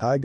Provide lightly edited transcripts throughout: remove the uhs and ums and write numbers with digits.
Hi,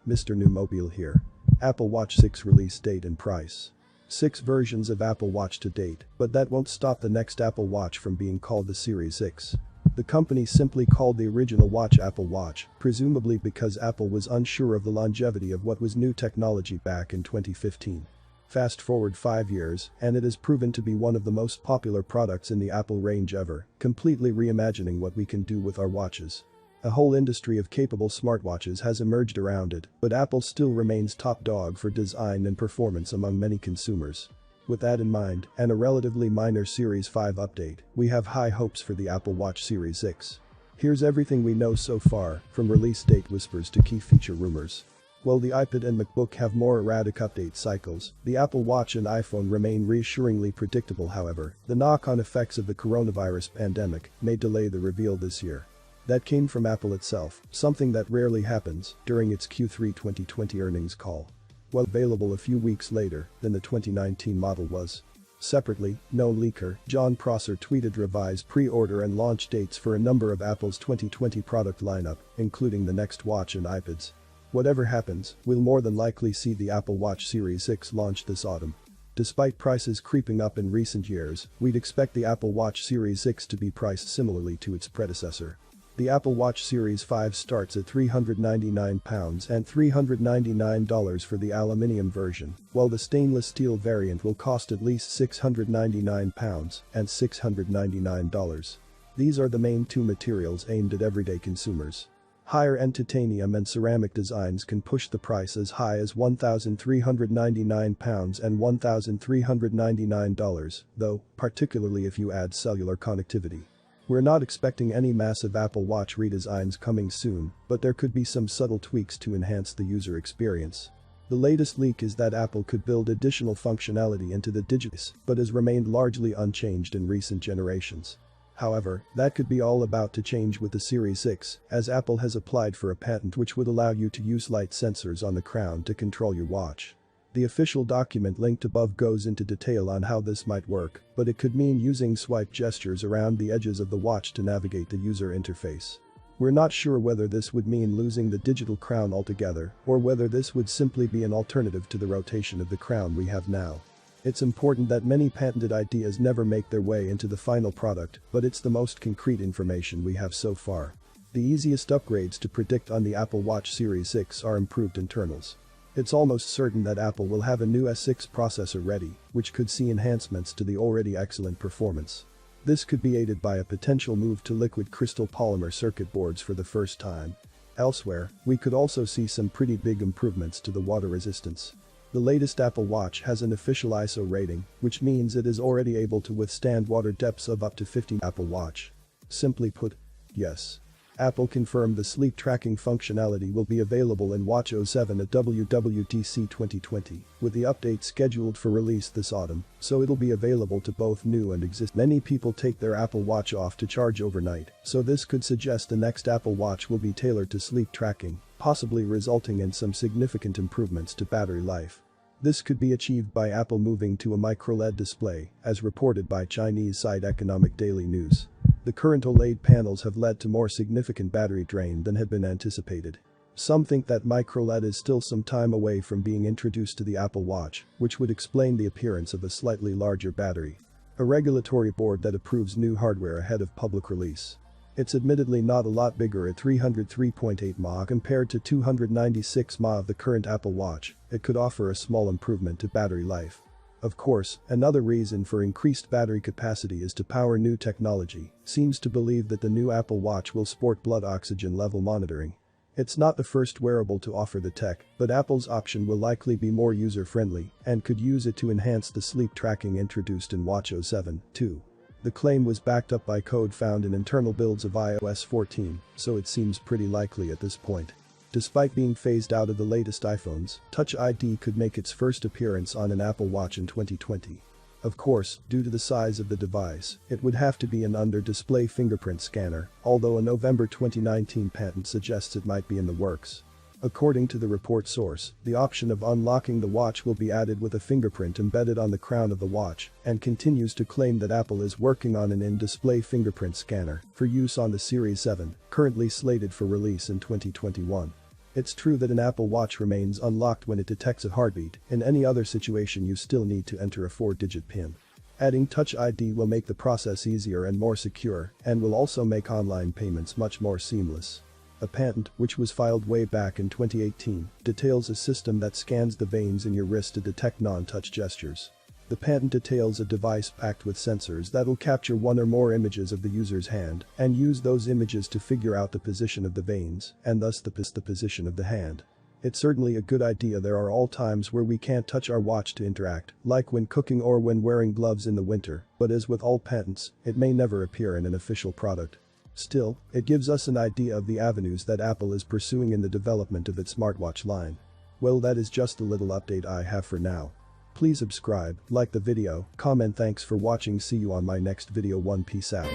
Mr. New Mobile here. Apple Watch 6 release date and price. 6 versions of Apple Watch to date, but that won't stop the next Apple Watch from being called the Series 6. The company simply called the original watch Apple Watch, presumably because Apple was unsure of the longevity of what was new technology back in 2015. Fast forward 5 years, and it has proven to be one of the most popular products in the Apple range ever, completely reimagining what we can do with our watches. A whole industry of capable smartwatches has emerged around it, but Apple still remains top dog for design and performance among many consumers. With that in mind, and a relatively minor Series 5 update, we have high hopes for the Apple Watch Series 6. Here's everything we know so far, from release date whispers to key feature rumors. While the iPad and MacBook have more erratic update cycles, the Apple Watch and iPhone remain reassuringly predictable. However, the knock-on effects of the coronavirus pandemic may delay the reveal this year. That came from Apple itself, something that rarely happens, during its Q3 2020 earnings call. While available a few weeks later than the 2019 model was. Separately, known leaker Jon Prosser tweeted revised pre-order and launch dates for a number of Apple's 2020 product lineup, including the next watch and iPads. Whatever happens, we'll more than likely see the Apple Watch Series 6 launch this autumn. Despite prices creeping up in recent years, we'd expect the Apple Watch Series 6 to be priced similarly to its predecessor. The Apple Watch Series 5 starts at £399 and $399 for the aluminium version, while the stainless steel variant will cost at least £699 and $699. These are the main two materials aimed at everyday consumers. Higher-end titanium and ceramic designs can push the price as high as £1,399 and $1,399, though, particularly if you add cellular connectivity. We're not expecting any massive Apple Watch redesigns coming soon, but there could be some subtle tweaks to enhance the user experience. The latest leak is that Apple could build additional functionality into the Digitize, but has remained largely unchanged in recent generations. However, that could be all about to change with the Series 6, as Apple has applied for a patent which would allow you to use light sensors on the crown to control your watch. The official document linked above goes into detail on how this might work, but it could mean using swipe gestures around the edges of the watch to navigate the user interface. We're not sure whether this would mean losing the digital crown altogether, or whether this would simply be an alternative to the rotation of the crown we have now. It's important that many patented ideas never make their way into the final product, but it's the most concrete information we have so far. The easiest upgrades to predict on the Apple Watch Series 6 are improved internals. It's almost certain that Apple will have a new S6 processor ready, which could see enhancements to the already excellent performance. This could be aided by a potential move to liquid crystal polymer circuit boards for the first time. Elsewhere, we could also see some pretty big improvements to the water resistance. The latest Apple Watch has an official ISO rating, which means it is already able to withstand water depths of up to 50. Apple Watch. Simply put, yes. Apple confirmed the sleep tracking functionality will be available in watchOS 7 at WWDC 2020, with the update scheduled for release this autumn, so it'll be available to both new and existing. Many people take their Apple Watch off to charge overnight, so this could suggest the next Apple Watch will be tailored to sleep tracking, possibly resulting in some significant improvements to battery life. This could be achieved by Apple moving to a microLED display, as reported by Chinese site Economic Daily News. The current OLED panels have led to more significant battery drain than had been anticipated. Some think that microLED is still some time away from being introduced to the Apple Watch, which would explain the appearance of a slightly larger battery. A regulatory board that approves new hardware ahead of public release. It's admittedly not a lot bigger at 303.8 mAh compared to 296 mAh of the current Apple Watch. It could offer a small improvement to battery life. Of course, another reason for increased battery capacity is to power new technology. Seems to believe that the new Apple Watch will sport blood oxygen level monitoring. It's not the first wearable to offer the tech, but Apple's option will likely be more user-friendly and could use it to enhance the sleep tracking introduced in watchOS 7, too. The claim was backed up by code found in internal builds of iOS 14, so it seems pretty likely at this point. Despite being phased out of the latest iPhones, Touch ID could make its first appearance on an Apple Watch in 2020. Of course, due to the size of the device, it would have to be an under-display fingerprint scanner, although a November 2019 patent suggests it might be in the works. According to the report source, the option of unlocking the watch will be added with a fingerprint embedded on the crown of the watch, and continues to claim that Apple is working on an in-display fingerprint scanner for use on the Series 7, currently slated for release in 2021. It's true that an Apple Watch remains unlocked when it detects a heartbeat, in any other situation you still need to enter a 4-digit PIN. Adding Touch ID will make the process easier and more secure, and will also make online payments much more seamless. A patent, which was filed way back in 2018, details a system that scans the veins in your wrist to detect non-touch gestures. The patent details a device packed with sensors that'll capture one or more images of the user's hand and use those images to figure out the position of the veins, and thus the position of the hand. It's certainly a good idea. There are all times where we can't touch our watch to interact, like when cooking or when wearing gloves in the winter, but as with all patents, it may never appear in an official product. Still, it gives us an idea of the avenues that Apple is pursuing in the development of its smartwatch line. Well, that is just a little update I have for now. Please subscribe, like the video, comment. Thanks for watching. See you on my next video. Peace out.